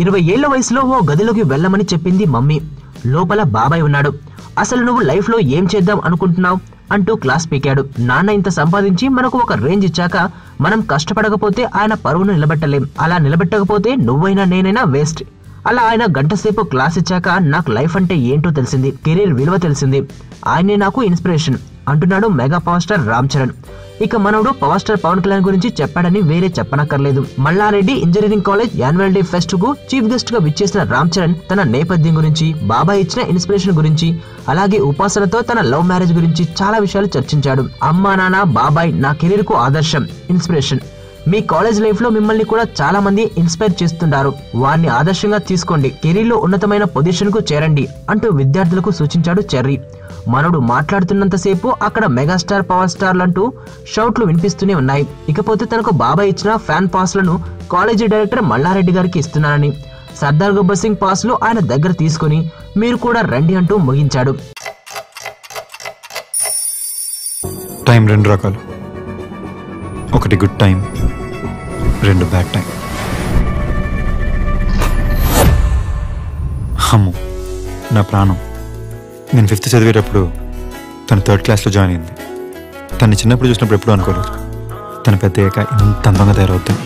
20 ఏళ్ల వయసులో ఓ గదిలోకి వెళ్ళమని చెప్పింది మమ్మీ. లోపల బాబాయ్ ఉన్నాడు. అసలు నువ్వు లైఫ్ లో ఏం చేద్దాం అనుకుంటున్నావు అంటూ క్లాస్ పీకాడు. నాన్న ఇంత సంపాదించి మనకు ఒక రేంజ్ ఇచ్చాక మనం కష్టపడకపోతే ఆయన పరువును నిలబెట్టలేం. అలా నిలబెట్టకపోతే నువ్వైనా నేనైనా వేస్ట్. అలా ఆయన గంట సేపు క్లాస్ ఇచ్చాక నాకు లైఫ్ అంటే ఏంటో తెలిసింది, కెరీర్ విలువ తెలిసింది. ఆయనే నాకు ఇన్స్పిరేషన్ అంటున్నాడు mega power star Ram Charan. ఇక మనోడు పవర్ స్టార్ పవన్ కళ్యాణ్ గురించి చెప్పాడని వేరే చెప్పనక్కర్లేదు. Mallareddy engineering college annual day fest కు చీఫ్ గెస్ట్ గా విచ్చేసిన రామ్ చరణ్ తన నేపథ్యం గురించి, బాబాయ్ ఇచ్చిన ఇన్స్పిరేషన్ గురించి, అలాగే ఉపాసనతో తన లవ్ మ్యారేజ్ గురించి చాలా విషయాలు చర్చించాడు. అమ్మా నాన్న, బాబాయ్ నా కెరీర్ కు ఆదర్శం, ఇన్స్పిరేషన్. మీ కాలేజ్ లైఫ్ లో మిమ్మల్ని కూడా చాలా మంది ఇన్స్పైర్ చేస్తుంటారు. వారిని ఆదర్శంగా తీసుకోండి, కెరీర్ లో ఉన్నతమైన పొజిషన్ కు చేరండి అంటూ విద్యార్థులకు సూచించాడు చెర్రీ. మనోడు మాట్లాడుతున్నంతసేపు అక్కడ మెగాస్టార్, పవర్ స్టార్లంటూ షౌట్లు వినిపిస్తూనే ఉన్నాయి. ఇకపోతే తనకు బాబాయ్ ఇచ్చిన ఫ్యాన్ పాస్లను కాలేజీ డైరెక్టర్ మల్లారెడ్డి గారికి ఇస్తున్నానని, సర్దార్ గబ్బర్ సింగ్ పాస్లు ఆయన దగ్గర తీసుకుని మీరు కూడా రండి అంటూ ముగించాడు. టైం 2 రకాలు. ఒకటి గుడ్ టైం, 2 బ్యాడ్ టైం. అమ్ము నా ప్రాణం. నేను 5th చదివేటప్పుడు తను 3rd క్లాస్లో జాయిన్ అయింది. తను చిన్నప్పుడు చూసినప్పుడు ఎప్పుడూ అనుకోలేదు తను పెద్ద అయ్యాక ఇంత అందంగా తయారవుతుంది.